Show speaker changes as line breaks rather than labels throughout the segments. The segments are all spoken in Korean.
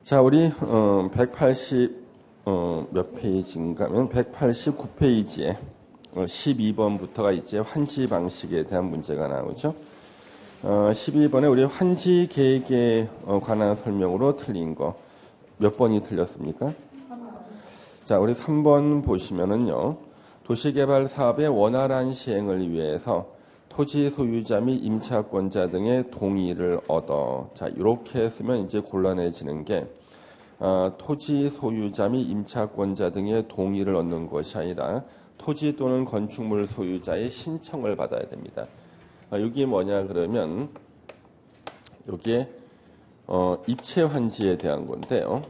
자, 우리 180 몇 페이지인가 하면 189페이지에 12번부터가 이제 환지 방식에 대한 문제가 나오죠. 12번에 우리 환지 계획에 관한 설명으로 틀린 거 몇 번이 틀렸습니까? 자, 우리 3번 보시면은요. 도시개발 사업의 원활한 시행을 위해서 토지 소유자 및 임차권자 등의 동의를 얻어. 자, 이렇게 쓰면 이제 곤란해지는 게 토지 소유자 및 임차권자 등의 동의를 얻는 것이 아니라 토지 또는 건축물 소유자의 신청을 받아야 됩니다. 여기 뭐냐 그러면 여기에 입체 환지에 대한 건데요.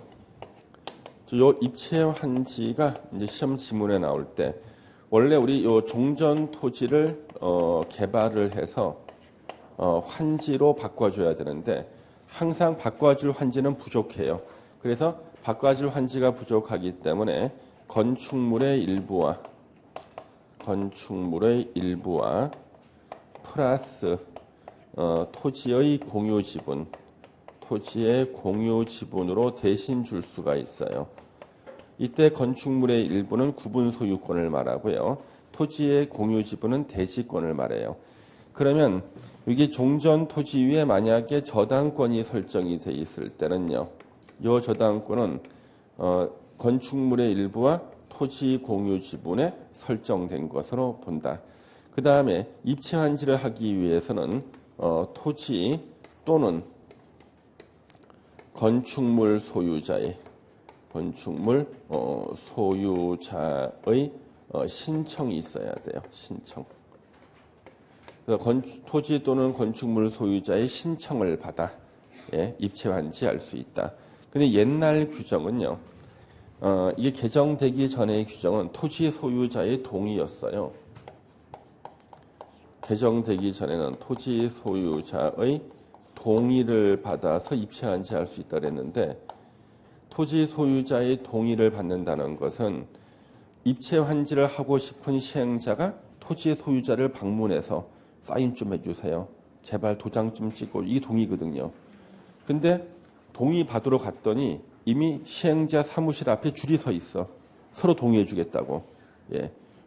요 입체 환지가 이제 시험 지문에 나올 때 원래 우리 요 종전 토지를 개발을 해서 환지로 바꿔줘야 되는데 항상 바꿔줄 환지는 부족해요. 그래서 바꿔줄 환지가 부족하기 때문에 건축물의 일부와 플러스 토지의 공유 지분, 토지의 공유 지분으로 대신 줄 수가 있어요. 이때 건축물의 일부는 구분 소유권을 말하고요. 토지의 공유 지분은 대지권을 말해요. 그러면 여기 종전 토지 위에 만약에 저당권이 설정이 돼 있을 때는요. 이 저당권은 건축물의 일부와 토지 공유 지분에 설정된 것으로 본다. 그 다음에 입체 환지를 하기 위해서는 토지 또는 건축물 소유자의 신청이 있어야 돼요. 신청. 토지 또는 건축물 소유자의 신청을 받아 입체 환지할 수 있다. 근데 옛날 규정은요. 이게 개정되기 전의 규정은 토지 소유자의 동의였어요. 개정되기 전에는 토지 소유자의 동의를 받아서 입체 환지할 수 있다 그랬는데 토지 소유자의 동의를 받는다는 것은 입체 환지를 하고 싶은 시행자가 토지 소유자를 방문해서 사인 좀 해주세요. 제발 도장 좀 찍고 이게 동의거든요. 근데 동의 받으러 갔더니 이미 시행자 사무실 앞에 줄이 서 있어. 서로 동의해 주겠다고.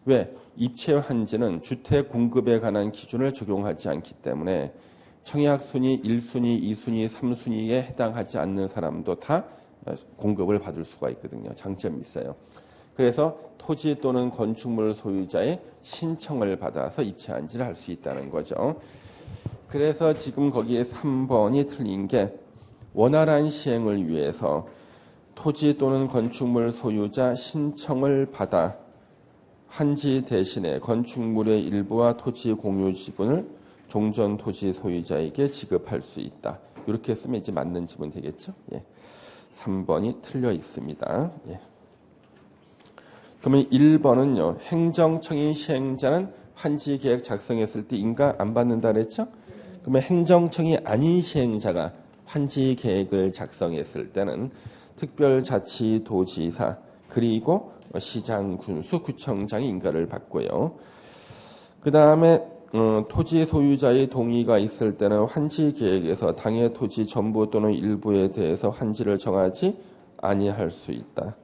왜? 입체 환지는 주택 공급에 관한 기준을 적용하지 않기 때문에 청약순위 1순위, 2순위, 3순위에 해당하지 않는 사람도 다 공급을 받을 수가 있거든요. 장점이 있어요. 그래서 토지 또는 건축물 소유자의 신청을 받아서 입체 환지를 할 수 있다는 거죠. 그래서 지금 거기에 3번이 틀린 게 원활한 시행을 위해서 토지 또는 건축물 소유자 신청을 받아 환지 대신에 건축물의 일부와 토지 공유 지분을 종전 토지 소유자에게 지급할 수 있다. 이렇게 쓰면 이제 맞는 지문 되겠죠? 3번이 틀려 있습니다. 그러면 1번은요. 행정청인 시행자는 환지 계획 작성했을 때 인가 안 받는다 그랬죠? 그러면 행정청이 아닌 시행자가 환지 계획을 작성했을 때는 특별자치도지사 그리고 시장, 군수, 구청장이 인가를 받고요. 그 다음에 토지 소유자의 동의가 있을 때는 환지 계획에서 당해 토지 전부 또는 일부에 대해서 환지를 정하지 아니할 수 있다.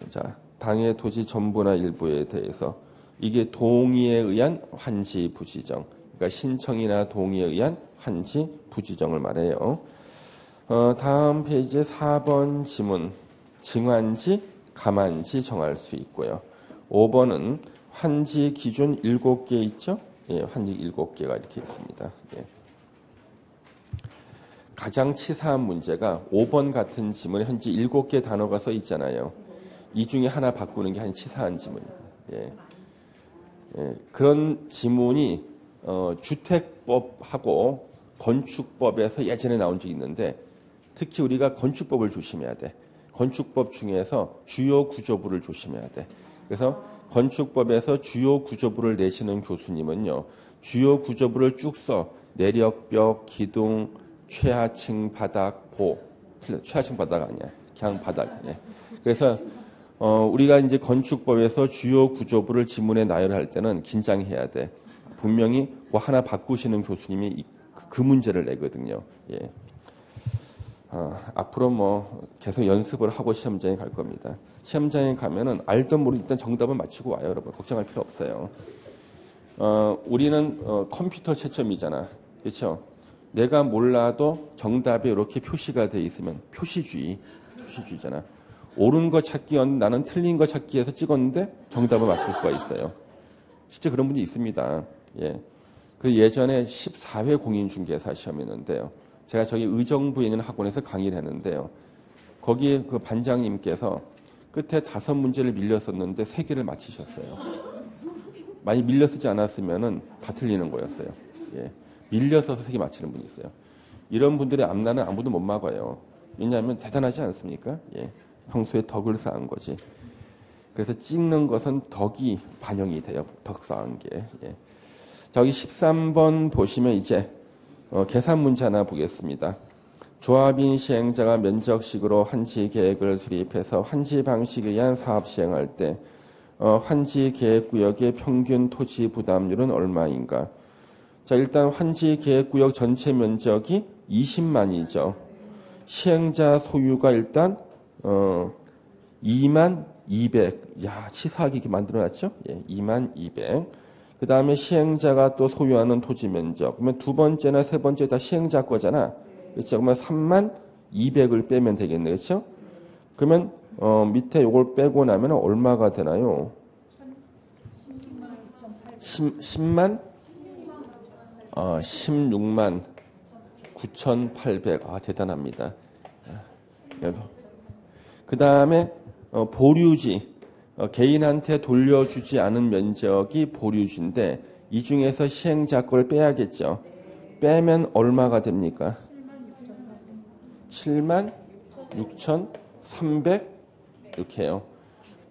자, 당해 토지 전부나 일부에 대해서 이게 동의에 의한 환지 부지정. 그러니까 신청이나 동의에 의한 환지 부지정을 말해요. 다음 페이지에 4번 지문 증환지, 감환지 정할 수 있고요. 5번은 환지 기준 7개 있죠? 환지 7개가 이렇게 있습니다. 가장 치사한 문제가 5번 같은 지문에 현재 7개 단어가 써 있잖아요. 이 중에 하나 바꾸는 게 한 치사한 지문이에요. 그런 지문이 주택법하고 건축법에서 예전에 나온 적이 있는데 특히 우리가 건축법을 조심해야 돼. 건축법 중에서 주요 구조부를 조심해야 돼. 그래서 건축법에서 주요 구조부를 내시는 교수님은요. 주요 구조부를 쭉 써. 내력벽, 기둥, 최하층 바닥, 보. 최하층 바닥 아니야. 그냥 바닥. 그래서 우리가 이제 건축법에서 주요 구조부를 지문에 나열할 때는 긴장해야 돼. 분명히 뭐 하나 바꾸시는 교수님이 그 문제를 내거든요. 앞으로 뭐 계속 연습을 하고 시험장에 갈 겁니다. 시험장에 가면은 알던 모르든 일단 정답을 맞추고 와요, 여러분. 걱정할 필요 없어요. 우리는 컴퓨터 채점이잖아. 그렇죠? 내가 몰라도 정답이 이렇게 표시가 돼 있으면 표시주의잖아. 옳은 거 찾기, 나는 틀린 거 찾기에서 찍었는데 정답을 맞출 수가 있어요. 실제 그런 분이 있습니다. 예. 그 예전에 14회 공인중개사 시험이었는데요. 제가 저기 의정부에 있는 학원에서 강의를 했는데요. 거기에 그 반장님께서 끝에 5문제를 밀렸었는데 3개를 맞히셨어요. 많이 밀려쓰지 않았으면은 다 틀리는 거였어요. 예. 밀려서서 3개 맞히는 분이 있어요. 이런 분들의 앞날은 아무도 못 막아요. 왜냐하면 대단하지 않습니까? 예. 평소에 덕을 쌓은 거지. 그래서 찍는 것은 덕이 반영이 돼요. 덕 쌓은 게. 예. 저기 13번 보시면 이제 계산 문제 하나 보겠습니다. 조합인 시행자가 면적식으로 환지 계획을 수립해서 환지 방식에 의한 사업 시행할 때 환지 계획구역의 평균 토지 부담률은 얼마인가? 자, 일단 환지 계획구역 전체 면적이 20만이죠. 시행자 소유가 일단 2만 200. 야, 치사하게 이렇게 만들어놨죠? 예, 2만 200. 그 다음에 시행자가 또 소유하는 토지 면적. 그러면 두 번째나 세 번째 다 시행자 거잖아. 그렇죠? 그러면 3만 200을 빼면 되겠네. 그렇죠? 그러면 밑에 요걸 빼고 나면 얼마가 되나요? 16만 9,800. 아, 대단합니다. 그 다음에 보류지. 개인한테 돌려주지 않은 면적이 보류지인데 이 중에서 시행자 걸 빼야겠죠. 빼면 얼마가 됩니까? 7만 6,300 이렇게 해요.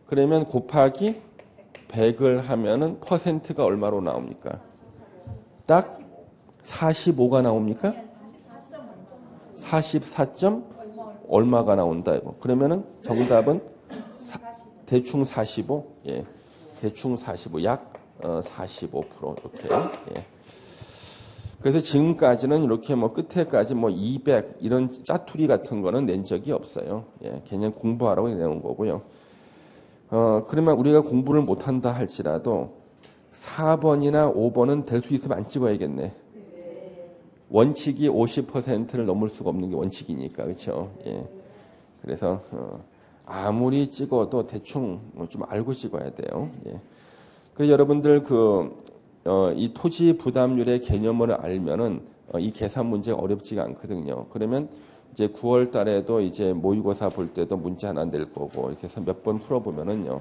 그러면 곱하기 100을 하면은 퍼센트가 얼마로 나옵니까? 딱 45가 나옵니까? 44점 얼마가 나온다 이거. 그러면은 정답은 대충 45, 예, 대충 45, 약 45% 이렇게. 예. 그래서 지금까지는 이렇게 뭐 끝에까지 뭐 200 이런 짜투리 같은 거는 낸 적이 없어요. 예, 그냥 공부하라고 내놓은 거고요. 그러면 우리가 공부를 못한다 할지라도 4번이나 5번은 될 수 있으면 안 찍어야겠네. 원칙이 50%를 넘을 수가 없는 게 원칙이니까, 그렇죠? 예. 그래서 아무리 찍어도 대충 좀 알고 찍어야 돼요. 예. 그래서 여러분들 이 토지 부담률의 개념을 알면은 이 계산 문제가 어렵지가 않거든요. 그러면 이제 9월 달에도 이제 모의고사 볼 때도 문제 하나 낼 거고 이렇게 해서 몇 번 풀어보면은요.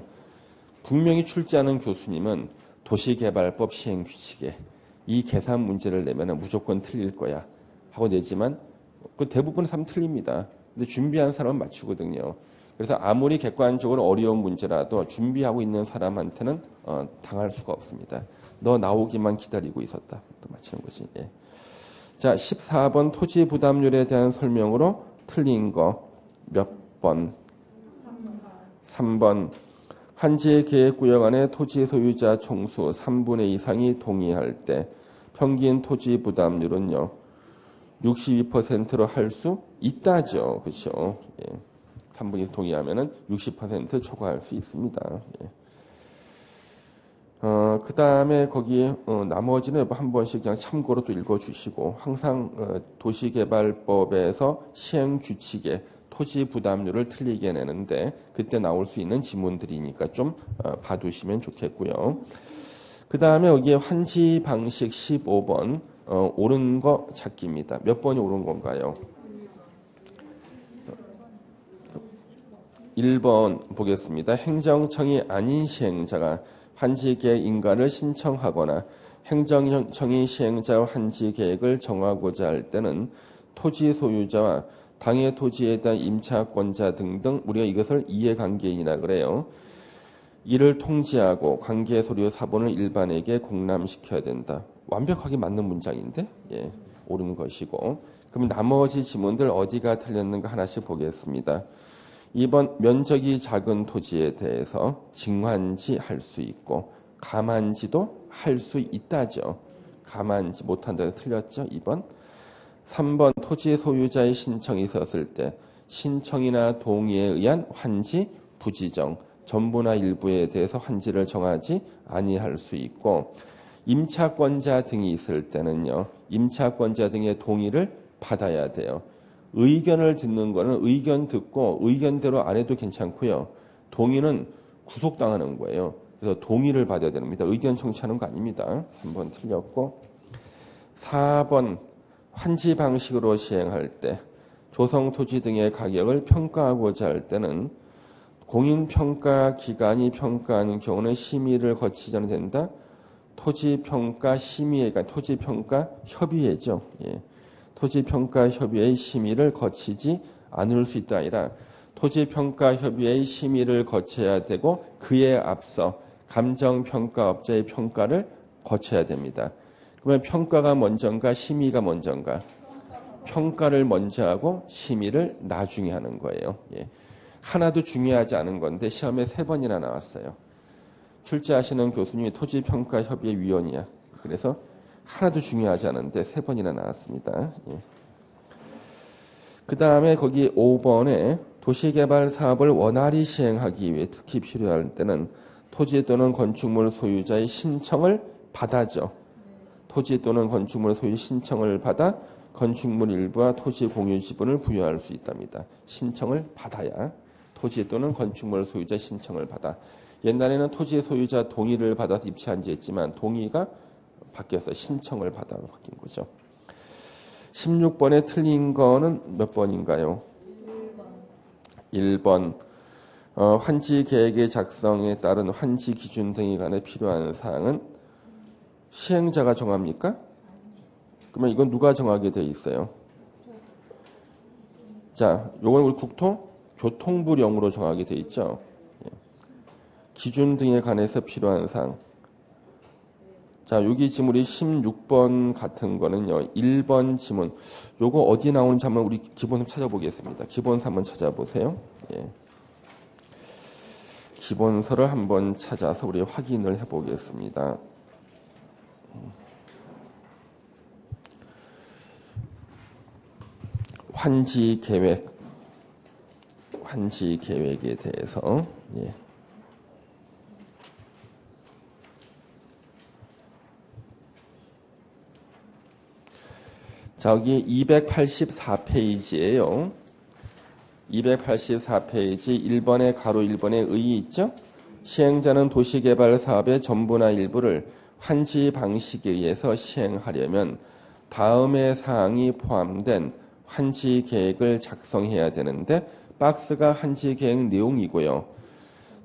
분명히 출제하는 교수님은 도시개발법 시행 규칙에 이 계산 문제를 내면은 무조건 틀릴 거야 하고 내지만 그 대부분 사람 틀립니다. 근데 준비한 사람은 맞추거든요. 그래서 아무리 객관적으로 어려운 문제라도 준비하고 있는 사람한테는 당할 수가 없습니다. 너 나오기만 기다리고 있었다. 또 맞히는 거지. 예. 자, 14번 토지 부담률에 대한 설명으로 틀린 거 몇 번? 3번. 환지 계획구역 안에 토지 소유자 총수 3분의 2상이 동의할 때 평균 토지 부담률은요. 62%로 할 수 있다죠. 그렇죠? 예. 3분의 2 동의하면은 60% 초과할 수 있습니다. 예. 그 다음에 거기 나머지는 한 번씩 그냥 참고로 또 읽어주시고 항상 도시개발법에서 시행규칙에 토지 부담률을 틀리게 내는데 그때 나올 수 있는 지문들이니까 좀 봐두시면 좋겠고요. 그 다음에 여기에 환지 방식 15번 옳은 거 찾기입니다. 몇 번이 옳은 건가요? 1번 보겠습니다. 행정청이 아닌 시행자가 환지계획 인가를 신청하거나 행정청이 시행자 환지 계획을 정하고자 할 때는 토지 소유자와 당해 토지에 대한 임차권자 등등 우리가 이것을 이해관계인이라 그래요. 이를 통지하고 관계 서류 사본을 일반에게 공람시켜야 된다. 완벽하게 맞는 문장인데 예, 옳은 것이고 그럼 나머지 지문들 어디가 틀렸는가 하나씩 보겠습니다. 2번 면적이 작은 토지에 대해서 징환지 할 수 있고 감환지도 할 수 있다죠. 감환지 못한다고 틀렸죠. 2번. 3번 토지 소유자의 신청이 있었을 때 신청이나 동의에 의한 환지, 부지정, 전부나 일부에 대해서 환지를 정하지 아니할 수 있고 임차권자 등이 있을 때는요. 임차권자 등의 동의를 받아야 돼요. 의견을 듣는 거는 의견 듣고 의견대로 안 해도 괜찮고요. 동의는 구속당하는 거예요. 그래서 동의를 받아야 됩니다. 의견 청취하는 거 아닙니다. 3번 틀렸고 4번 환지 방식으로 시행할 때 조성 토지 등의 가격을 평가하고자 할 때는 공인평가 기관이 평가하는 경우는 심의를 거치지 않아도 된다. 토지평가 심의회, 그러니까 토지평가 협의회죠. 예. 토지평가 협의회의 심의를 거치지 않을 수 있다 아니라 토지평가 협의회의 심의를 거쳐야 되고 그에 앞서 감정평가업자의 평가를 거쳐야 됩니다. 그러면 평가가 먼저인가 심의가 먼저인가? 평가를 먼저 하고 심의를 나중에 하는 거예요. 예. 하나도 중요하지 않은 건데 시험에 3번이나 나왔어요. 출제하시는 교수님이 토지평가협의회 위원이야. 그래서 하나도 중요하지 않은데 3번이나 나왔습니다. 예. 그 다음에 거기 5번에 도시개발 사업을 원활히 시행하기 위해 특히 필요할 때는 토지 또는 건축물 소유자의 신청을 받아죠. 토지 또는 건축물 소유 신청을 받아 건축물 일부와 토지 공유 지분을 부여할 수 있답니다. 신청을 받아야 토지 또는 건축물 소유자 신청을 받아. 옛날에는 토지 소유자 동의를 받아서 입찰한지 했지만 동의가 바뀌어서 신청을 받아로 바뀐 거죠. 16번에 틀린 거는 몇 번인가요? 1번. 환지 계획의 작성에 따른 환지 기준 등에 관해 필요한 사항은 시행자가 정합니까? 그러면 이건 누가 정하게 돼 있어요? 자, 요건 우리 국토교통부령으로 정하게 돼 있죠. 기준 등에 관해서 필요한 사항. 자, 여기 지금 우리 16번 같은 거는요. 1번 지문. 요거 어디 나오는지 한번 우리 기본서 찾아보겠습니다. 기본서 한번 찾아보세요. 예. 기본서를 한번 찾아서 우리 확인을 해보겠습니다. 환지 계획에 대해서 예. 저기 284페이지예요. 284페이지 1번에 가로 1번에 의 있죠? 시행자는 도시개발 사업의 전부나 일부를 환지 방식에 의해서 시행하려면 다음의 사항이 포함된 환지 계획을 작성해야 되는데 박스가 환지 계획 내용이고요.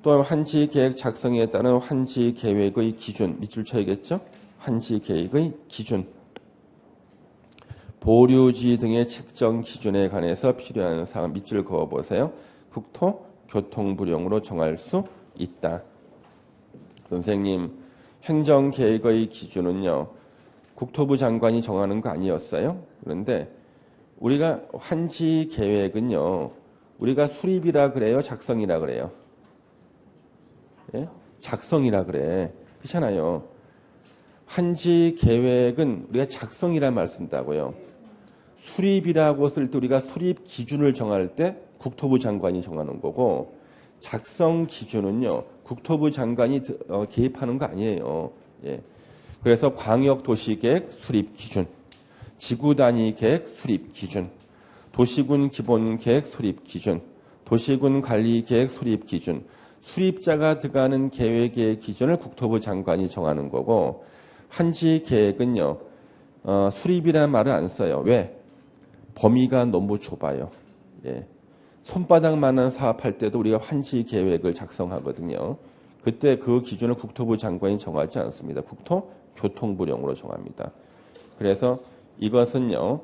또 환지 계획 작성에 따른 환지 계획의 기준 밑줄 쳐야겠죠? 환지 계획의 기준. 보류지 등의 책정 기준에 관해서 필요한 사항 밑줄 그어보세요. 국토교통부령으로 정할 수 있다. 선생님, 행정계획의 기준은요. 국토부 장관이 정하는 거 아니었어요? 그런데 우리가 환지 계획은요. 우리가 수립이라 그래요? 작성이라 그래요? 예? 작성이라 그래. 그렇잖아요. 환지 계획은 우리가 작성이라 말 쓴다고요. 수립이라고 쓸 때 우리가 수립 기준을 정할 때 국토부 장관이 정하는 거고 작성 기준은요. 국토부 장관이 개입하는 거 아니에요. 예. 그래서 광역도시계획 수립 기준, 지구단위계획 수립 기준, 도시군 기본계획 수립 기준, 도시군 관리계획 수립 기준, 수립자가 들어가는 계획의 기준을 국토부 장관이 정하는 거고 환지 계획은요. 수립이라는 말을 안 써요. 왜? 범위가 너무 좁아요. 예. 손바닥만한 사업할 때도 우리가 환지 계획을 작성하거든요. 그때 그 기준을 국토부 장관이 정하지 않습니다. 국토교통부령으로 정합니다. 그래서 이것은요.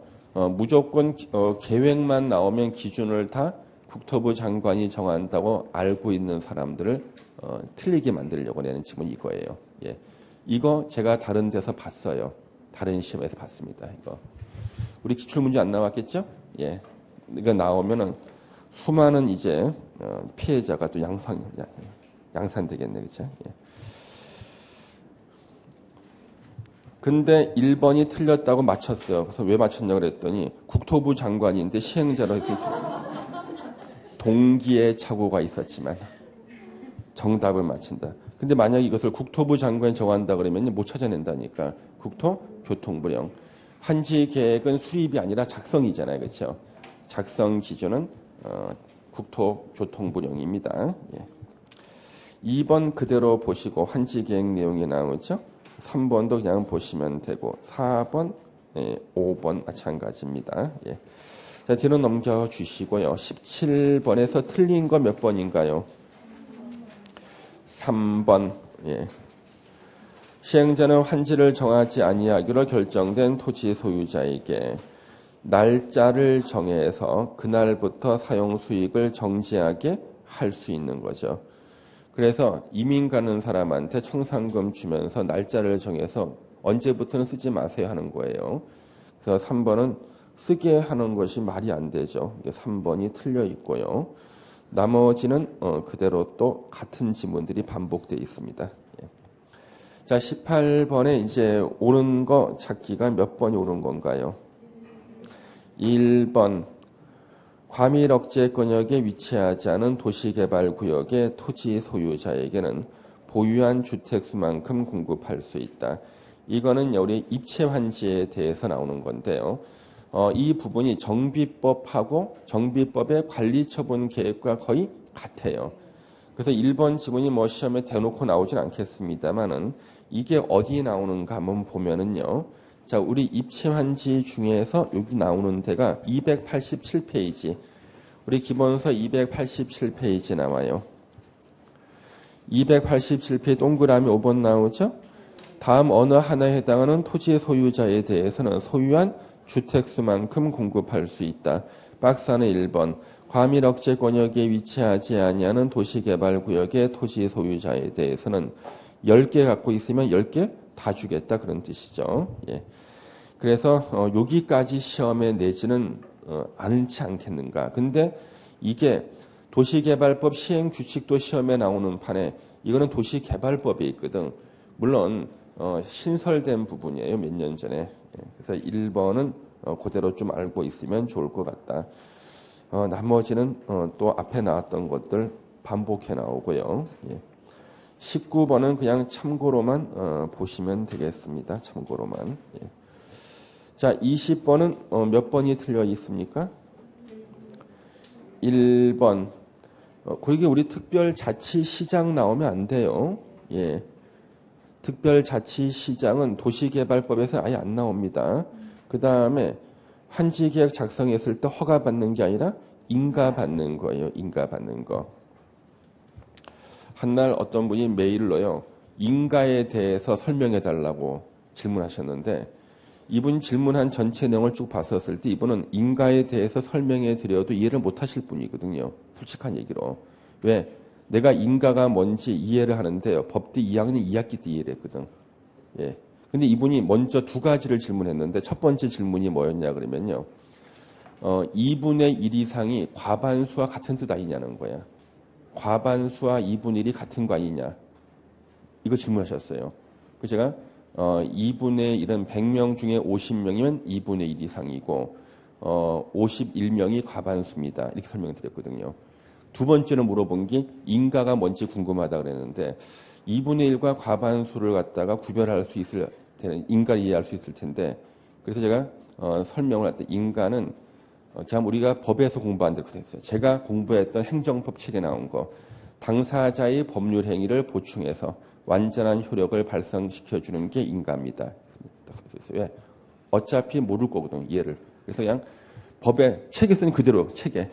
무조건 계획만 나오면 기준을 다 국토부 장관이 정한다고 알고 있는 사람들을 틀리게 만들려고 내는 지문 이거예요. 예. 이거 제가 다른 데서 봤어요. 다른 시험에서 봤습니다. 이거. 우리 기출문제 안 나왔겠죠? 예. 이거 나오면은 수많은 이제 피해자가 또 양산되겠네, 그죠? 예. 근데 1번이 틀렸다고 맞췄어요. 그래서 왜 맞췄냐고 그랬더니 국토부 장관인데 시행자로 해서 동기에 착오가 있었지만 정답을 맞힌다. 근데 만약 이것을 국토부 장관이 정한다 그러면 못 찾아낸다니까. 국토교통부령. 환지 계획은 수립이 아니라 작성이잖아요. 그렇죠? 작성 기준은 국토교통부령입니다. 예. 2번 그대로 보시고 환지 계획 내용이 나오죠. 3번도 그냥 보시면 되고 4번, 5번 마찬가지입니다. 예. 자, 뒤로 넘겨주시고요. 17번에서 틀린 거 몇 번인가요? 3번. 예. 시행자는 환지를 정하지 아니하기로 결정된 토지 소유자에게 날짜를 정해서 그날부터 사용 수익을 정지하게 할 수 있는 거죠. 그래서 이민 가는 사람한테 청산금 주면서 날짜를 정해서 언제부터는 쓰지 마세요 하는 거예요. 그래서 3번은 쓰게 하는 것이 말이 안 되죠. 3번이 틀려 있고요. 나머지는 그대로 또 같은 지문들이 반복되어 있습니다. 예. 자, 18번에 이제 옳은 거 찾기가 몇 번이 옳은 건가요? 1번. 과밀 억제권역에 위치하지 않은 도시개발구역의 토지 소유자에게는 보유한 주택수만큼 공급할 수 있다. 이거는 우리 입체환지에 대해서 나오는 건데요. 이 부분이 정비법하고 정비법의 관리처분 계획과 거의 같아요. 그래서 1번 지문이 뭐 시험에 대놓고 나오진 않겠습니다만은 이게 어디에 나오는가 한번 보면은요. 자, 우리 입체환지 중에서 여기 나오는 데가 287페이지. 우리 기본서 287페이지 나와요. 287페이지 동그라미 5번 나오죠? 다음 어느 하나에 해당하는 토지 소유자에 대해서는 소유한 주택수만큼 공급할 수 있다. 박스 안에 1번. 과밀 억제 권역에 위치하지 아니하는 도시개발구역의 토지 소유자에 대해서는 10개 갖고 있으면 10개 다 주겠다 그런 뜻이죠. 예. 그래서 여기까지 시험에 내지는 않지 않겠는가. 근데 이게 도시개발법 시행규칙도 시험에 나오는 판에 이거는 도시개발법에 있거든. 물론 신설된 부분이에요. 몇 년 전에. 예. 그래서 1번은 그대로 좀 알고 있으면 좋을 것 같다. 나머지는 또 앞에 나왔던 것들 반복해 나오고요. 예. 19번은 그냥 참고로만 보시면 되겠습니다. 참고로만. 예. 자, 20번은 몇 번이 틀려 있습니까? 1번. 그게 우리 특별자치시장 나오면 안 돼요. 예. 특별자치시장은 도시개발법에서 아예 안 나옵니다. 그 다음에 환지계획 작성했을 때 허가받는 게 아니라 인가받는 거예요. 인가받는 거. 한날 어떤 분이 메일로요. 인가에 대해서 설명해달라고 질문하셨는데 이분 질문한 전체 내용을 쭉 봤었을 때 이분은 인가에 대해서 설명해 드려도 이해를 못 하실 분이거든요. 솔직한 얘기로. 왜? 내가 인가가 뭔지 이해를 하는데요. 법대 2학년 2학기 때 이해를 했거든. 예. 근데 이분이 먼저 두 가지를 질문했는데 첫 번째 질문이 뭐였냐 그러면요. 2분의 1 이상이 과반수와 같은 뜻 아니냐는 거야. 과반수와 2분의 1이 같은 거 아니냐. 이거 질문하셨어요. 그래서 제가 2분의 1은 100명 중에 50명이면 2분의 1 이상이고 51명이 과반수입니다. 이렇게 설명을 드렸거든요. 두 번째로 물어본 게 인가가 뭔지 궁금하다 그랬는데 2분의 1과 과반수를 갖다가 구별할 수 있을 텐데 인가를 이해할 수 있을 텐데 그래서 제가 설명을 할 때 인가는 그냥 우리가 법에서 공부한 대로 됐어요. 제가 공부했던 행정법 책에 나온 거 당사자의 법률 행위를 보충해서 완전한 효력을 발생시켜주는 게 인가입니다. 왜? 어차피 모를 거거든 이해를. 그래서 그냥 법에 책에 쓰는 그대로 책에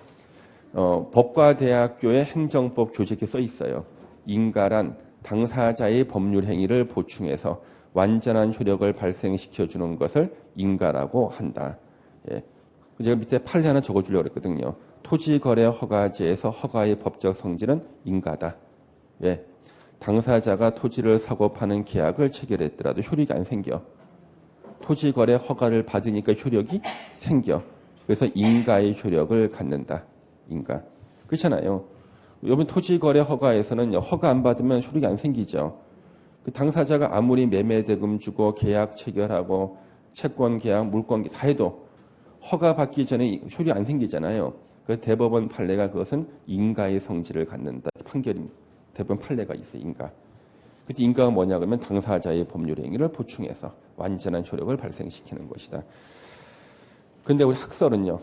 법과대학교의 행정법 교재에 써 있어요. 인가란 당사자의 법률 행위를 보충해서 완전한 효력을 발생시켜주는 것을 인가라고 한다. 예. 제가 밑에 판례 하나 적어주려고 그랬거든요. 토지거래 허가제에서 허가의 법적 성질은 인가다. 예. 당사자가 토지를 사고 파는 계약을 체결했더라도 효력이 안 생겨. 토지거래 허가를 받으니까 효력이 생겨. 그래서 인가의 효력을 갖는다. 인가. 그렇잖아요. 여러분 토지거래 허가에서는 허가 안 받으면 효력이 안 생기죠. 그 당사자가 아무리 매매 대금 주고 계약 체결하고 채권 계약, 물권 다 해도 허가 받기 전에 효력 안 생기잖아요. 그 대법원 판례가 그것은 인가의 성질을 갖는다. 판결이 대법원 판례가 있어요. 인가. 그때 인가가 뭐냐 그러면 당사자의 법률 행위를 보충해서 완전한 효력을 발생시키는 것이다. 그런데 우리 학설은요.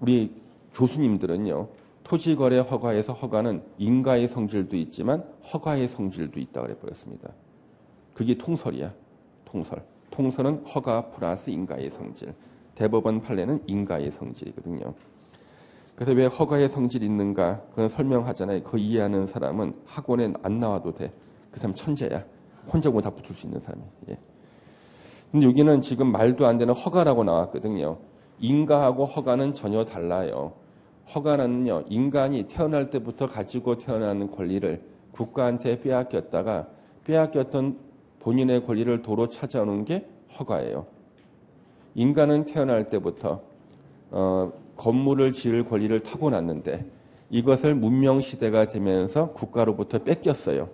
우리 교수님들은요. 토지거래 허가에서 허가는 인가의 성질도 있지만 허가의 성질도 있다 그래 버렸습니다. 그게 통설이야. 통설. 통설은 허가 플러스 인가의 성질. 대법원 판례는 인가의 성질이거든요. 그래서 왜 허가의 성질이 있는가? 그건 설명하잖아요. 그 이해하는 사람은 학원에 안 나와도 돼. 그 사람 천재야. 혼자 보면 다 붙을 수 있는 사람이. 예. 근데 여기는 지금 말도 안 되는 허가라고 나왔거든요. 인가하고 허가는 전혀 달라요. 허가는요, 인간이 태어날 때부터 가지고 태어나는 권리를 국가한테 빼앗겼다가 빼앗겼던 본인의 권리를 도로 찾아오는 게 허가예요. 인간은 태어날 때부터 건물을 지을 권리를 타고났는데 이것을 문명시대가 되면서 국가로부터 뺏겼어요.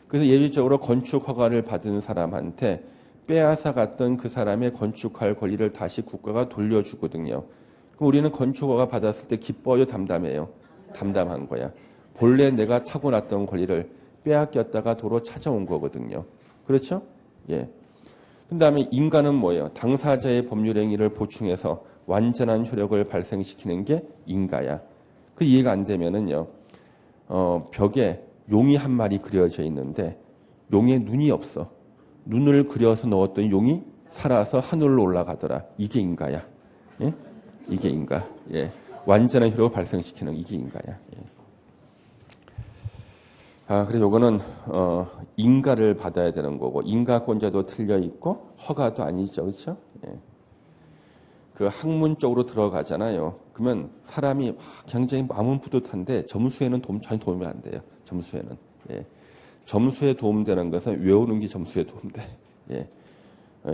그래서 예외적으로 건축 허가를 받은 사람한테 빼앗아 갔던 그 사람의 건축할 권리를 다시 국가가 돌려주거든요. 그럼 우리는 건축 허가 받았을 때 기뻐요, 담담해요? 담담한 거야. 본래 내가 타고났던 권리를 빼앗겼다가 도로 찾아온 거거든요. 그렇죠? 예. 그 다음에 인간은 뭐예요? 당사자의 법률 행위를 보충해서 완전한 효력을 발생시키는 게 인가야. 그 이해가 안 되면은요, 벽에 용이 한 마리 그려져 있는데 용에 눈이 없어. 눈을 그려서 넣었더니 용이 살아서 하늘로 올라가더라. 이게 인가야. 예? 이게 인가. 예. 완전한 효력을 발생시키는 이게 인가야. 예. 그래서 요거는 인가를 받아야 되는 거고 인가권자도 틀려 있고 허가도 아니죠, 그렇죠? 예. 그 학문 쪽으로 들어가잖아요. 그러면 사람이 굉장히 마음은 뿌듯한데 점수에는 전혀 도움이 안 돼요. 점수에는. 예. 점수에 도움되는 것은 외우는 게 점수에 도움돼. 예.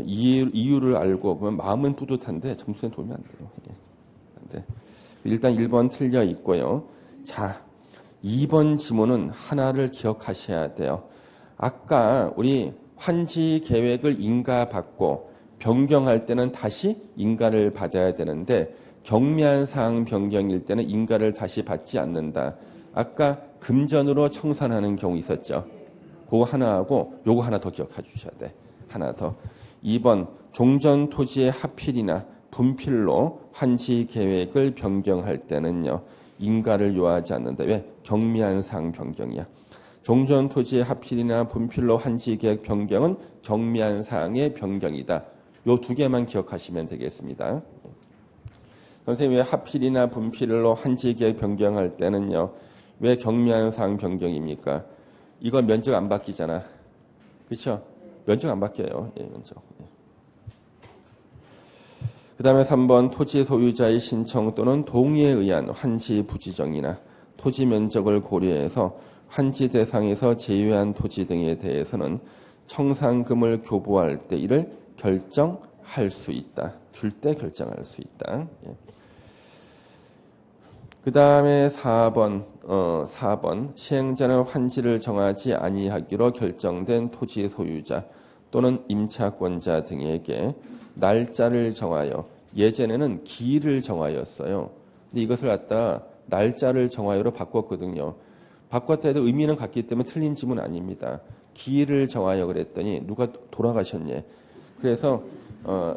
이유를 알고 그러면 마음은 뿌듯한데 점수에 도움이 안 돼요. 예. 안 돼. 일단 1번 틀려 있고요. 자, 2번 지문은 하나를 기억하셔야 돼요. 아까 우리 환지 계획을 인가받고 변경할 때는 다시 인가를 받아야 되는데 경미한 사항 변경일 때는 인가를 다시 받지 않는다. 아까 금전으로 청산하는 경우 있었죠. 그거 하나하고 요거 하나 더 기억해 주셔야 돼. 하나 더. 2번 종전 토지의 하필이나 분필로 환지 계획을 변경할 때는요. 인가를 요하지 않는다. 왜? 경미한 사항 변경이야. 종전 토지의 하필이나 분필로 환지 계획 변경은 경미한 사항의 변경이다. 요 두 개만 기억하시면 되겠습니다. 선생님 왜 하필이나 분필로 환지 계획 변경할 때는요. 왜 경미한 사항 변경입니까? 이건 면적 안 바뀌잖아. 그렇죠? 면적 안 바뀌어요. 예, 면적. 예. 그 다음에 3번 토지 소유자의 신청 또는 동의에 의한 환지 부지정이나 토지 면적을 고려해서 환지 대상에서 제외한 토지 등에 대해서는 청산금을 교부할 때 이를 결정할 수 있다. 줄 때 결정할 수 있다. 예. 그 다음에 4번 시행자는 환지를 정하지 아니하기로 결정된 토지 소유자 또는 임차권자 등에게 날짜를 정하여 예전에는 기일을 정하였어요. 근데 이것을 갖다 날짜를 정하여로 바꿨거든요. 바꿨다 해도 의미는 같기 때문에 틀린 지문 아닙니다. 기일을 정하여 그랬더니 누가 돌아가셨냐. 그래서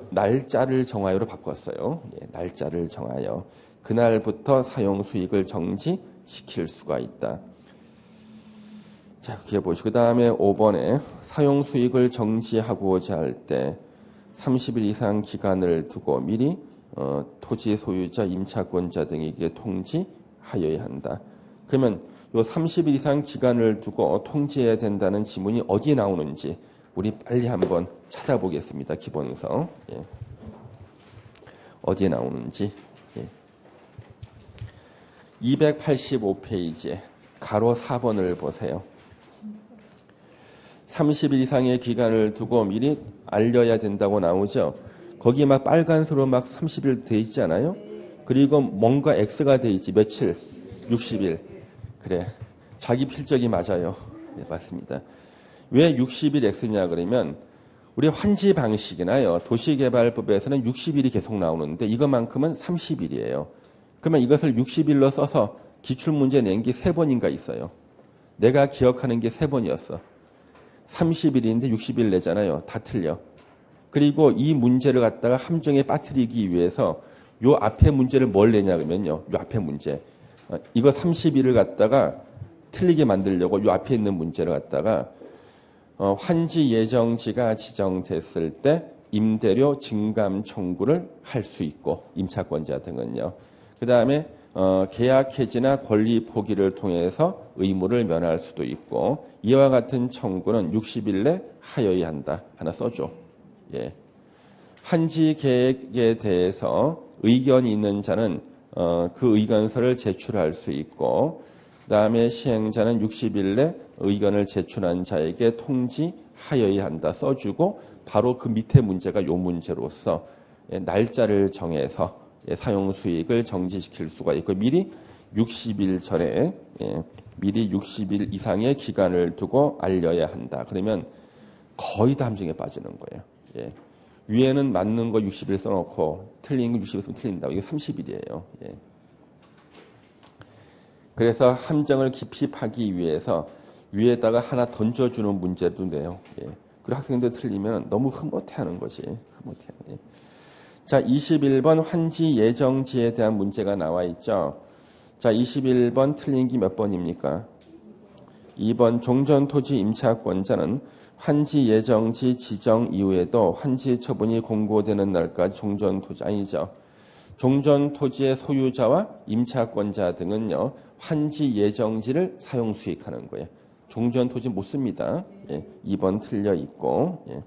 날짜를 정하여로 바꿨어요. 예, 날짜를 정하여. 그날부터 사용 수익을 정지시킬 수가 있다. 자, 그게 보시고 그 다음에 5번에 사용 수익을 정지하고자 할 때 30일 이상 기간을 두고 미리 토지 소유자, 임차권자 등에게 통지하여야 한다. 그러면 요 30일 이상 기간을 두고 통지해야 된다는 지문이 어디에 나오는지 우리 빨리 한번 찾아보겠습니다. 기본서. 예. 어디에 나오는지. 예. 285페이지에 가로 4번을 보세요. 30일 이상의 기간을 두고 미리 알려야 된다고 나오죠. 거기 막 빨간색으로 막 30일 돼 있지 않아요? 그리고 뭔가 X가 돼 있지. 며칠? 60일. 그래. 자기 필적이 맞아요. 네, 맞습니다. 왜 60일 X냐 그러면 우리 환지 방식이나요. 도시개발법에서는 60일이 계속 나오는데 이것만큼은 30일이에요. 그러면 이것을 60일로 써서 기출문제 낸 게 3번인가 있어요. 내가 기억하는 게 3번이었어. 30일인데 60일 내잖아요. 다 틀려. 그리고 이 문제를 갖다가 함정에 빠뜨리기 위해서 요 앞에 문제를 뭘 내냐 그러면요. 요 앞에 문제. 이거 30일을 갖다가 틀리게 만들려고 요 앞에 있는 문제를 갖다가 환지 예정지가 지정됐을 때 임대료 증감 청구를 할 수 있고 임차권자 등은요. 그 다음에 계약 해지나 권리 포기를 통해서 의무를 면할 수도 있고 이와 같은 청구는 60일 내 하여야 한다. 하나 써줘. 예. 환지 계획에 대해서 의견이 있는 자는 그 의견서를 제출할 수 있고 그다음에 시행자는 60일 내 의견을 제출한 자에게 통지하여야 한다 써주고 바로 그 밑에 문제가 요 문제로서 날짜를 정해서 사용 수익을 정지시킬 수가 있고 미리 60일 전에 미리 60일 이상의 기간을 두고 알려야 한다. 그러면 거의 다 함정에 빠지는 거예요. 예. 위에는 맞는 거 60일 써놓고 틀린 거 60일 쓰면 틀린다고. 이게 30일이에요. 예. 그래서 함정을 깊이 파기 위해서 위에다가 하나 던져주는 문제도 내요. 예. 그리고 학생들 틀리면 너무 흐뭇해하는 거지. 흐뭇해하는. 자, 21번 환지 예정지에 대한 문제가 나와 있죠. 자, 21번 틀린 게 몇 번입니까? 2번 종전토지 임차권자는 환지 예정지 지정 이후에도 환지 처분이 공고되는 날까지 종전토지 아니죠. 종전토지의 소유자와 임차권자 등은요. 환지 예정지를 사용 수익하는 거예요. 종전토지 못 씁니다. 예, 2번 틀려 있고. 예.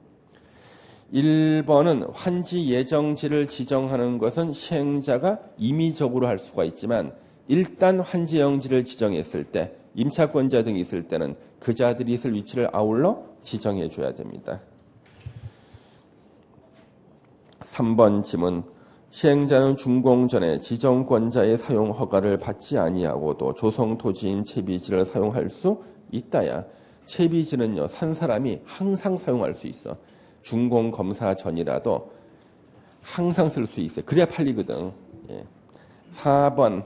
1번은 환지 예정지를 지정하는 것은 시행자가 임의적으로 할 수가 있지만 일단 환지 예정지를 지정했을 때 임차권자 등이 있을 때는 그 자들이 있을 위치를 아울러 지정해 줘야 됩니다. 3번 지문 시행자는 준공 전에 지정권자의 사용 허가를 받지 아니하고도 조성토지인 채비지를 사용할 수 있다야. 채비지는요. 산 사람이 항상 사용할 수 있어. 준공 검사 전이라도 항상 쓸 수 있어요. 그래야 팔리거든. 예. 4번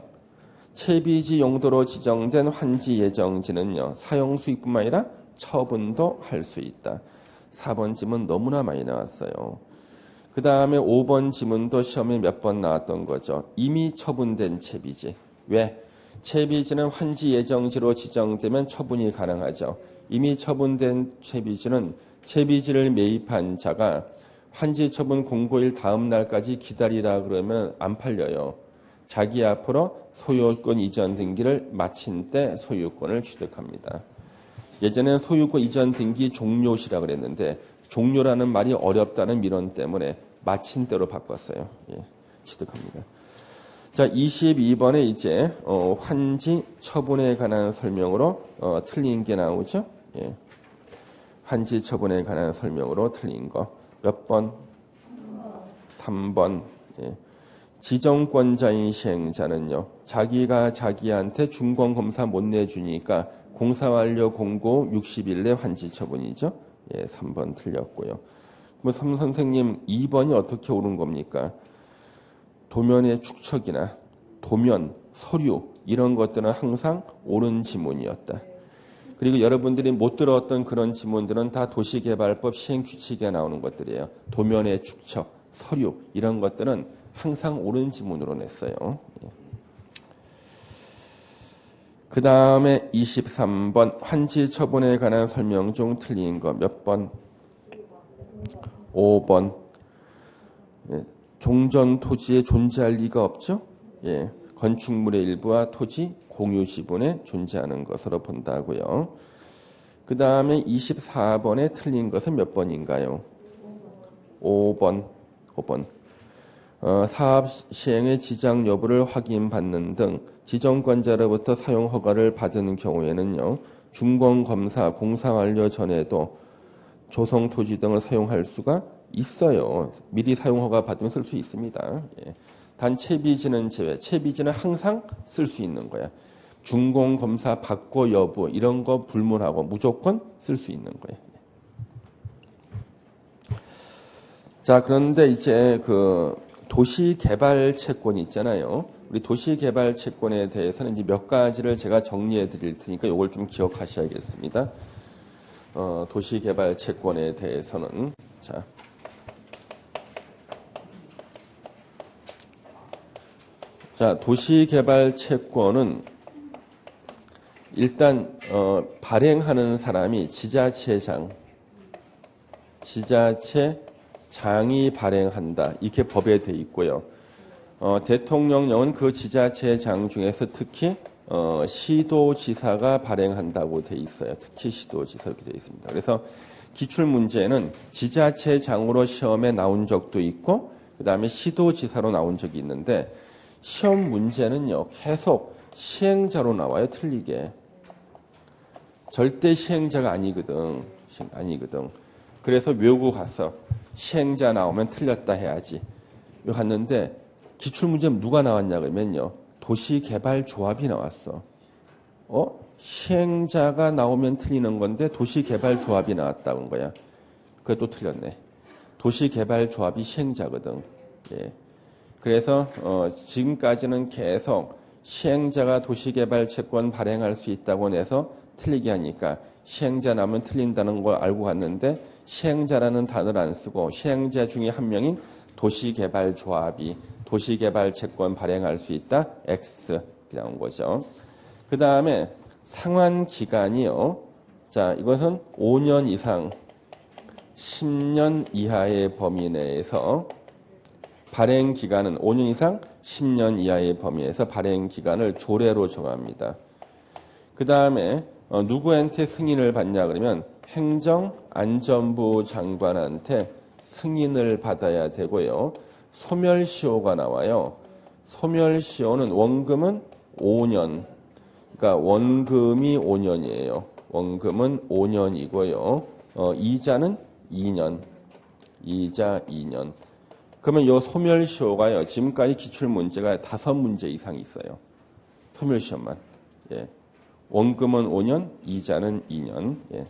채비지 용도로 지정된 환지 예정지는요. 사용 수익뿐만 아니라 처분도 할 수 있다. 4번 지문 너무나 많이 나왔어요. 그 다음에 5번 지문도 시험에 몇 번 나왔던 거죠. 이미 처분된 채비지. 왜? 채비지는 환지 예정지로 지정되면 처분이 가능하죠. 이미 처분된 채비지는 채비지를 매입한 자가 환지 처분 공고일 다음 날까지 기다리라 그러면 안 팔려요. 자기 앞으로 소유권 이전 등기를 마친 때 소유권을 취득합니다. 예전에는 소유권 이전 등기 종료시라 그랬는데 종료라는 말이 어렵다는 민원 때문에 마친 때로 바꿨어요. 예, 취득합니다. 자, 22번에 이제 환지 처분에 관한 설명으로 틀린 게 나오죠. 예. 환지 처분에 관한 설명으로 틀린 거. 몇 번? 3번. 예. 지정권자인 시행자는요. 자기가 자기한테 준공검사 못 내주니까 공사완료 공고 60일 내 환지 처분이죠. 예, 3번 틀렸고요. 그럼 선생님 2번이 어떻게 옳은 겁니까? 도면의 축척이나 도면, 서류 이런 것들은 항상 옳은 지문이었다. 그리고 여러분들이 못 들었던 그런 지문들은 다 도시개발법 시행규칙에 나오는 것들이에요. 도면의 축척, 서류 이런 것들은 항상 옳은 지문으로 냈어요. 그 다음에 23번 환지 처분에 관한 설명 중 틀린 거 몇 번? 5번. 예, 종전 토지에 존재할 리가 없죠. 예, 건축물의 일부와 토지 공유 지분에 존재하는 것으로 본다고요. 그 다음에 24번에 틀린 것은 몇 번인가요? 5번. 사업 시행의 지장 여부를 확인받는 등 지정권자로부터 사용 허가를 받은 경우에는요. 준공검사 공사 완료 전에도 조성 토지 등을 사용할 수가 있어요. 미리 사용 허가 받으면 쓸 수 있습니다. 예. 단 채비지는 제외. 채비지는 항상 쓸 수 있는 거야. 준공검사 받고 여부 이런 거 불문하고 무조건 쓸 수 있는 거예요. 자, 그런데 이제 그 도시개발 채권이 있잖아요. 우리 도시개발 채권에 대해서는 이제 몇 가지를 제가 정리해 드릴 테니까 이걸 좀 기억하셔야겠습니다. 도시개발 채권에 대해서는 자, 도시개발 채권은 일단 발행하는 사람이 지자체장이 발행한다. 이렇게 법에 돼 있고요. 대통령령은 그 지자체장 중에서 특히 시도지사가 발행한다고 돼 있어요. 특히 시도지사 이렇게 돼 있습니다. 그래서 기출 문제는 지자체장으로 시험에 나온 적도 있고 그다음에 시도지사로 나온 적이 있는데 시험 문제는요. 계속 시행자로 나와요. 틀리게. 절대 시행자가 아니거든. 그래서 외우고 가서 시행자 나오면 틀렸다 해야지. 여기 갔는데 기출문제는 누가 나왔냐 그러면요. 도시개발조합이 나왔어. 시행자가 나오면 틀리는 건데 도시개발조합이 나왔다는 거야. 그게 또 틀렸네. 도시개발조합이 시행자거든. 예. 그래서 지금까지는 계속 시행자가 도시개발채권 발행할 수 있다고 내서 틀리게 하니까 시행자 나오면 틀린다는 걸 알고 갔는데 시행자라는 단어를 안 쓰고 시행자 중에 한 명인 도시개발조합이 도시개발채권 발행할 수 있다. X 나온 거죠. 그 다음에 상환기간이요. 자, 이것은 5년 이상 10년 이하의 범위 내에서 발행기간은 5년 이상 10년 이하의 범위에서 발행기간을 조례로 정합니다. 그 다음에 누구한테 승인을 받냐 그러면 행정안전부 장관한테 승인을 받아야 되고요. 소멸시효가 나와요. 소멸시효는 원금은 5년. 그러니까 원금이 5년이에요. 원금은 5년이고요. 이자는 2년. 이자 2년. 그러면 이 소멸시효가요. 지금까지 기출문제가 5문제 이상 있어요. 소멸시효만. 예. 원금은 5년, 이자는 2년. 예.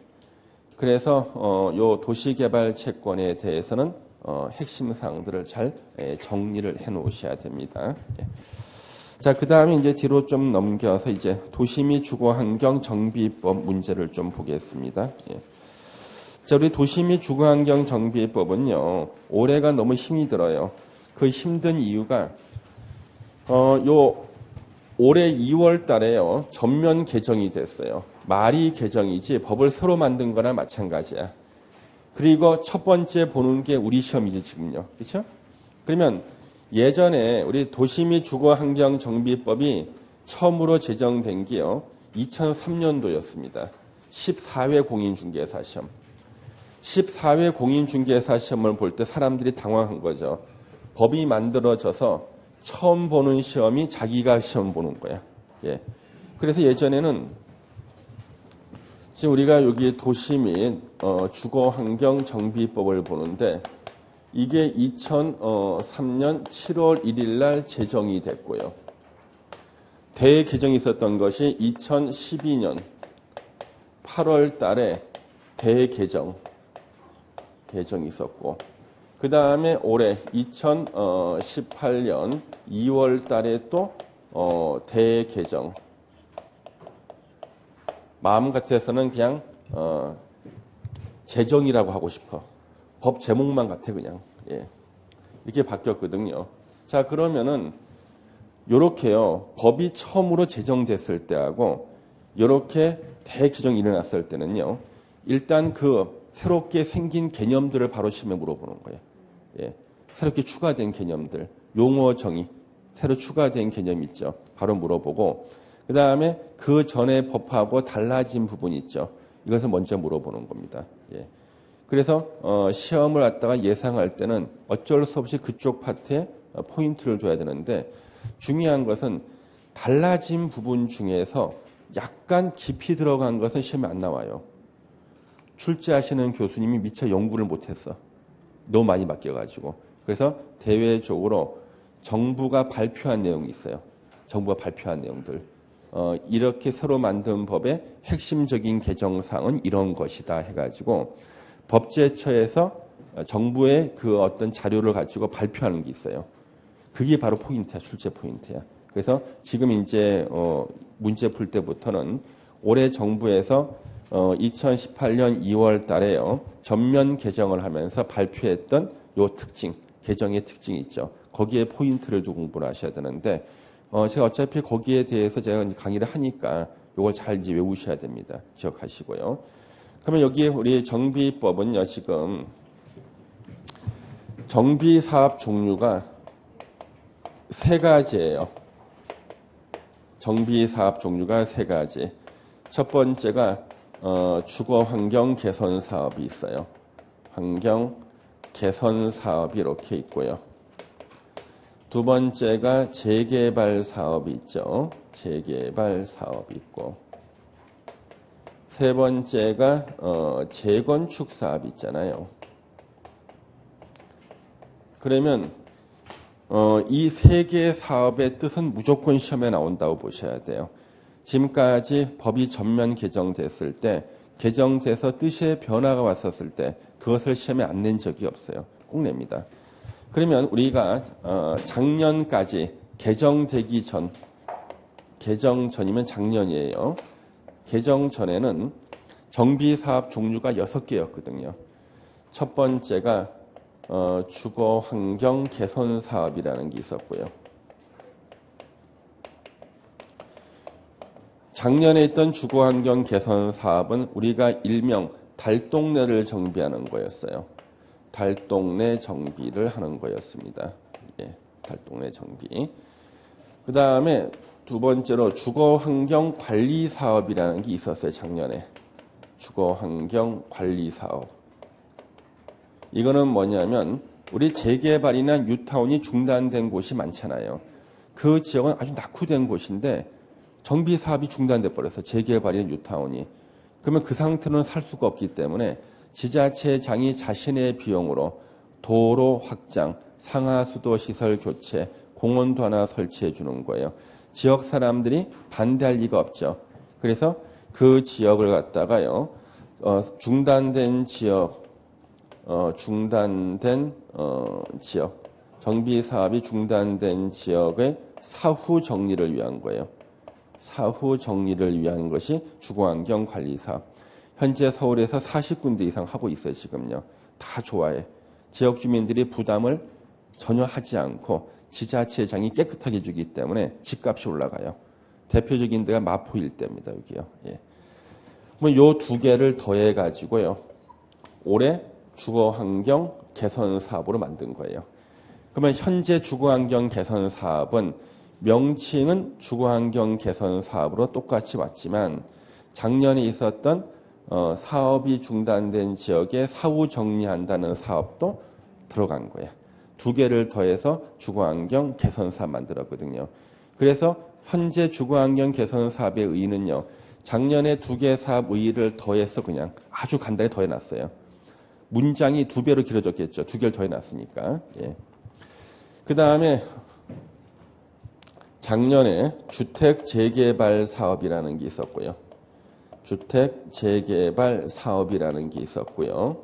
그래서 요 도시개발 채권에 대해서는 핵심 사항들을 잘 정리를 해 놓으셔야 됩니다. 예. 자, 그 다음에 이제 뒤로 좀 넘겨서 이제 도시 및 주거환경 정비법 문제를 좀 보겠습니다. 예. 자, 우리 도시 및 주거환경 정비법은요, 올해가 너무 힘이 들어요. 그 힘든 이유가 올해 2월 달에요. 전면 개정이 됐어요. 말이 개정이지 법을 새로 만든 거나 마찬가지야. 그리고 첫 번째 보는 게 우리 시험이지 지금요. 그렇죠? 그러면 예전에 우리 도시 및 주거환경 정비법이 처음으로 제정된 게요. 2003년도였습니다. 14회 공인중개사 시험. 14회 공인중개사 시험을 볼 때 사람들이 당황한 거죠. 법이 만들어져서 처음 보는 시험이 자기가 시험 보는 거야. 예. 그래서 예전에는 지금 우리가 여기 도시 및 주거환경 정비법을 보는데 이게 2003년 7월 1일 날 제정이 됐고요. 대개정이 있었던 것이 2012년 8월 달에 대개정이 있었고 그 다음에 올해 2018년 2월 달에 또 대개정. 마음 같아서는 그냥 제정이라고 하고 싶어. 법 제목만 같아 그냥. 예. 이렇게 바뀌었거든요. 자, 그러면은 요렇게요. 법이 처음으로 제정됐을 때하고 요렇게 대개정이 일어났을 때는요. 일단 그 새롭게 생긴 개념들을 바로 시험에 물어보는 거예요. 예. 새롭게 추가된 개념들, 용어 정의, 새로 추가된 개념 있죠. 바로 물어보고 그 다음에 그 전에 법하고 달라진 부분이 있죠. 이것을 먼저 물어보는 겁니다. 예. 그래서 시험을 갖다가 예상할 때는 어쩔 수 없이 그쪽 파트에 포인트를 둬야 되는데 중요한 것은 달라진 부분 중에서 약간 깊이 들어간 것은 시험에 안 나와요. 출제하시는 교수님이 미처 연구를 못했어. 너무 많이 바뀌어가지고. 그래서 대외적으로 정부가 발표한 내용이 있어요. 정부가 발표한 내용들. 이렇게 새로 만든 법의 핵심적인 개정사항은 이런 것이다 해가지고 법제처에서 정부의 그 어떤 자료를 가지고 발표하는 게 있어요. 그게 바로 포인트야, 출제 포인트야. 그래서 지금 이제 문제 풀 때부터는 올해 정부에서 2018년 2월 달에요. 전면 개정을 하면서 발표했던 요 특징, 개정의 특징이 있죠. 거기에 포인트를 두고 공부를 하셔야 되는데 제가 어차피 거기에 대해서 제가 강의를 하니까 요걸 잘 이제 외우셔야 됩니다. 기억하시고요. 그러면 여기에 우리 정비법은요, 지금 정비사업 종류가 세 가지예요. 정비사업 종류가 세 가지. 첫 번째가 주거 환경 개선 사업이 있어요. 환경 개선 사업이 이렇게 있고요. 두 번째가 재개발 사업이 있죠. 재개발 사업이 있고. 세 번째가 재건축 사업이 있잖아요. 그러면 이 세 개의 사업의 뜻은 무조건 시험에 나온다고 보셔야 돼요. 지금까지 법이 전면 개정됐을 때, 개정돼서 뜻의 변화가 왔었을 때 그것을 시험에 안 낸 적이 없어요. 꼭 냅니다. 그러면 우리가 작년까지 개정되기 전, 개정 전이면 작년이에요. 개정 전에는 정비사업 종류가 6개였거든요. 첫 번째가 주거 환경 개선 사업이라는 게 있었고요. 작년에 있던 주거 환경 개선 사업은 우리가 일명 달동네를 정비하는 거였어요. 달동네 정비를 하는 거였습니다. 예, 달동네 정비. 그 다음에 두 번째로 주거 환경 관리 사업이라는 게 있었어요. 작년에. 주거 환경 관리 사업. 이거는 뭐냐면 우리 재개발이나 뉴타운이 중단된 곳이 많잖아요. 그 지역은 아주 낙후된 곳인데 정비 사업이 중단돼 버려서 재개발이나 뉴타운이. 그러면 그 상태로는 살 수가 없기 때문에 지자체장이 자신의 비용으로 도로 확장, 상하수도 시설 교체, 공원도 하나 설치해 주는 거예요. 지역 사람들이 반대할 리가 없죠. 그래서 그 지역을 갖다가요, 중단된 지역, 지역, 정비 사업이 중단된 지역의 사후 정리를 위한 거예요. 사후 정리를 위한 것이 주거환경 관리 사업. 현재 서울에서 40군데 이상 하고 있어요. 지금요. 다 좋아해. 지역 주민들이 부담을 전혀 하지 않고 지자체장이 깨끗하게 해주기 때문에 집값이 올라가요. 대표적인 데가 마포 일대입니다. 여기요. 예. 뭐 요 두 개를 더해 가지고요. 올해 주거환경 개선 사업으로 만든 거예요. 그러면 현재 주거환경 개선 사업은 명칭은 주거환경 개선 사업으로 똑같이 왔지만 작년에 있었던 사업이 중단된 지역에 사후 정리한다는 사업도 들어간 거예요. 두 개를 더해서 주거환경 개선 사업 만들었거든요. 그래서 현재 주거환경 개선 사업의 의의는요. 작년에 두 개 사업 의의를 더해서 그냥 아주 간단히 더해놨어요. 문장이 두 배로 길어졌겠죠. 두 개를 더해놨으니까. 예. 그 다음에 작년에 주택 재개발 사업이라는 게 있었고요. 주택 재개발 사업이라는 게 있었고요.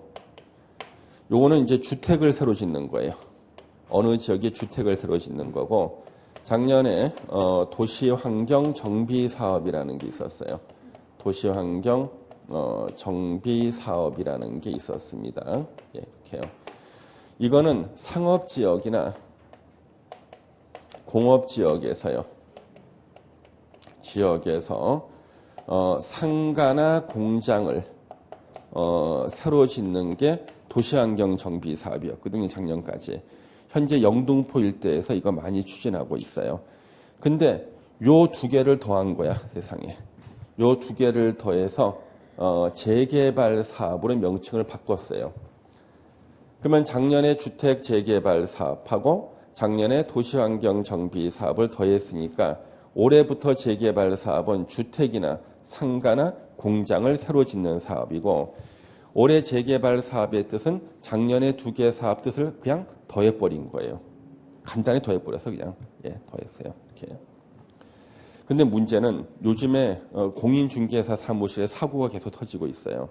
요거는 이제 주택을 새로 짓는 거예요. 어느 지역에 주택을 새로 짓는 거고, 작년에 도시환경 정비 사업이라는 게 있었어요. 도시환경 정비 사업이라는 게 있었습니다. 예, 이렇게요. 이거는 상업지역이나 공업지역에서요. 지역에서 상가나 공장을 새로 짓는 게 도시환경 정비 사업이었거든요. 작년까지. 현재 영등포 일대에서 이거 많이 추진하고 있어요. 근데 요 두 개를 더한 거야, 세상에. 요 두 개를 더해서 재개발 사업으로 명칭을 바꿨어요. 그러면 작년에 주택 재개발 사업하고 작년에 도시환경 정비 사업을 더했으니까 올해부터 재개발 사업은 주택이나 상가나 공장을 새로 짓는 사업이고, 올해 재개발 사업의 뜻은 작년에 두 개 사업 뜻을 그냥 더해버린 거예요. 간단히 더해버려서 그냥 더했어요. 이렇게. 근데 문제는 요즘에 공인중개사 사무실에 사고가 계속 터지고 있어요.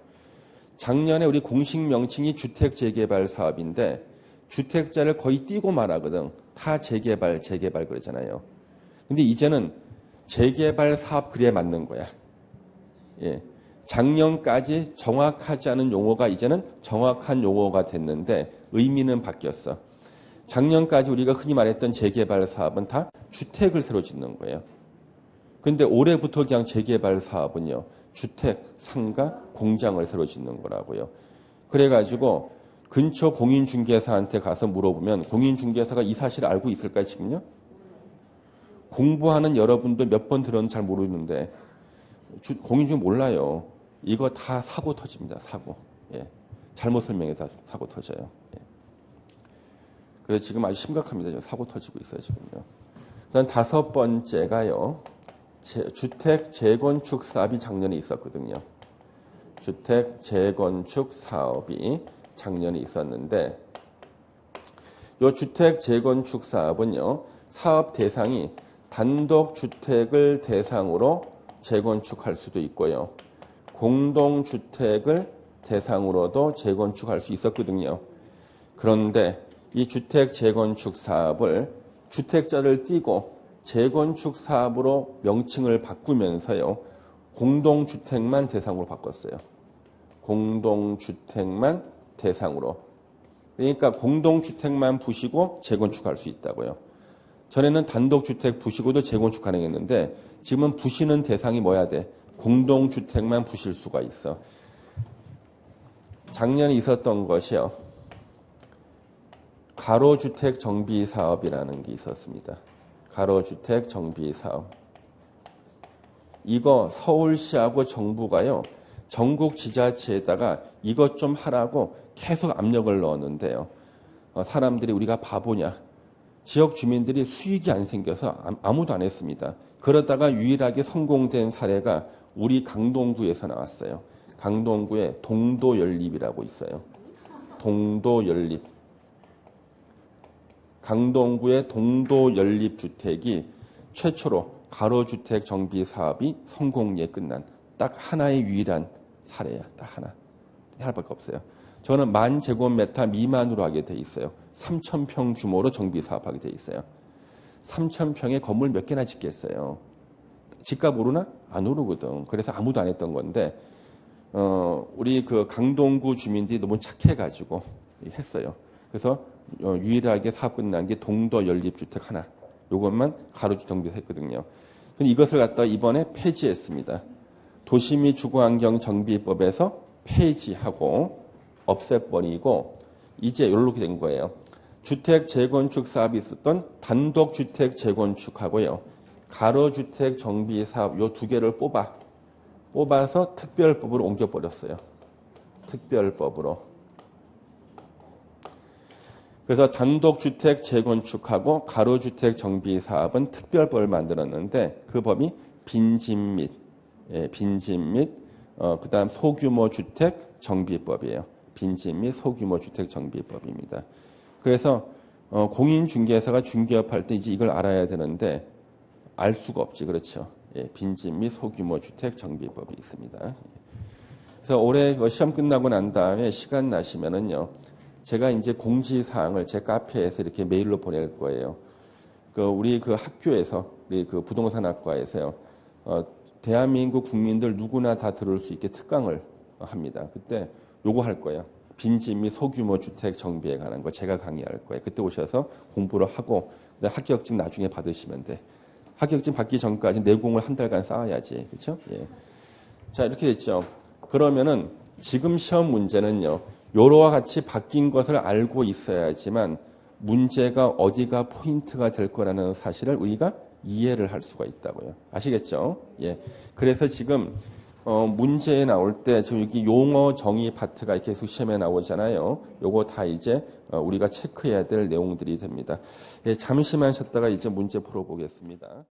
작년에 우리 공식 명칭이 주택재개발 사업인데 주택자를 거의 띄고 말하거든. 다 재개발 그러잖아요. 근데 이제는 재개발 사업 그래 맞는 거야. 예. 작년까지 정확하지 않은 용어가 이제는 정확한 용어가 됐는데 의미는 바뀌었어. 작년까지 우리가 흔히 말했던 재개발 사업은 다 주택을 새로 짓는 거예요. 근데 올해부터 그냥 재개발 사업은요. 주택, 상가, 공장을 새로 짓는 거라고요. 그래가지고 근처 공인중개사한테 가서 물어보면 공인중개사가 이 사실을 알고 있을까요, 지금요? 공부하는 여러분도 몇 번 들었는지 잘 모르는데 공인중개사 몰라요. 이거 다 사고 터집니다. 사고. 예. 잘못 설명해서 사고 터져요. 예. 그래서 지금 아주 심각합니다. 지금 사고 터지고 있어요. 지금요. 그다음 5번째가요. 주택 재건축 사업이 작년에 있었거든요. 주택 재건축 사업이 작년에 있었는데 이 주택 재건축 사업은요. 사업 대상이 단독주택을 대상으로 재건축할 수도 있고요. 공동주택을 대상으로도 재건축할 수 있었거든요. 그런데 이 주택 재건축 사업을 주택자를 띄고 재건축 사업으로 명칭을 바꾸면서요. 공동주택만 대상으로 바꿨어요. 공동주택만 대상으로. 그러니까 공동주택만 부시고 재건축할 수 있다고요. 전에는 단독주택 부시고도 재건축 가능했는데 지금은 부시는 대상이 뭐야 돼? 공동주택만 부실 수가 있어. 작년에 있었던 것이요. 가로주택 정비 사업이라는 게 있었습니다. 가로주택 정비 사업. 이거 서울시하고 정부가요. 전국 지자체에다가 이것 좀 하라고 계속 압력을 넣었는데요. 사람들이 우리가 바보냐. 지역 주민들이 수익이 안 생겨서 아무도 안 했습니다. 그러다가 유일하게 성공된 사례가 우리 강동구에서 나왔어요. 강동구에 동도연립이라고 있어요. 동도연립. 강동구의 동도연립주택이 최초로 가로주택 정비 사업이 성공리에 끝난 딱 하나의 유일한 사례야. 딱 하나. 하나밖에 없어요. 저는 10,000제곱미터 미만으로 하게 돼 있어요. 3,000평 규모로 정비 사업하게 돼 있어요. 3,000평에 건물 몇 개나 짓겠어요. 집값 오르나? 안 오르거든. 그래서 아무도 안 했던 건데 우리 그 강동구 주민들이 너무 착해가지고 했어요. 그래서 유일하게 사업 끝난 게 동도 연립주택 하나. 이것만 가로주택 정비했거든요. 근데 이것을 갖다가 이번에 폐지했습니다. 도시 및 주거환경 정비법에서 폐지하고 없애버리고 이제 이렇게 된 거예요. 주택 재건축 사업이 있었던 단독주택 재건축하고요. 가로주택 정비 사업 요 두 개를 뽑아서 특별법으로 옮겨버렸어요. 특별법으로. 그래서 단독주택 재건축하고 가로주택 정비 사업은 특별법을 만들었는데 그 법이 빈집 및 그다음 소규모 주택 정비법이에요. 빈집 및 소규모 주택 정비법입니다. 그래서 공인중개사가 중개업할 때 이제 이걸 알아야 되는데 알 수가 없지, 그렇죠? 예, 빈집 및 소규모 주택 정비법이 있습니다. 그래서 올해 시험 끝나고 난 다음에 시간 나시면은요, 제가 이제 공지사항을 제 카페에서 이렇게 메일로 보낼 거예요. 우리 그 학교에서, 우리 그 부동산학과에서요, 대한민국 국민들 누구나 다 들을 수 있게 특강을 합니다. 그때 요거 할 거예요. 빈집 및 소규모 주택 정비에 관한 거 제가 강의할 거예요. 그때 오셔서 공부를 하고 합격증 나중에 받으시면 돼. 합격증 받기 전까지 내공을 한 달간 쌓아야지. 그렇죠? 예. 자, 이렇게 됐죠. 그러면은 지금 시험 문제는요. 요로와 같이 바뀐 것을 알고 있어야지만 문제가 어디가 포인트가 될 거라는 사실을 우리가 이해를 할 수가 있다고요. 아시겠죠? 예. 그래서 지금 문제에 나올 때 지금 여기 용어 정의 파트가 계속 시험에 나오잖아요. 요거 다 이제 우리가 체크해야 될 내용들이 됩니다. 예, 잠시만 쉬었다가 이제 문제 풀어보겠습니다.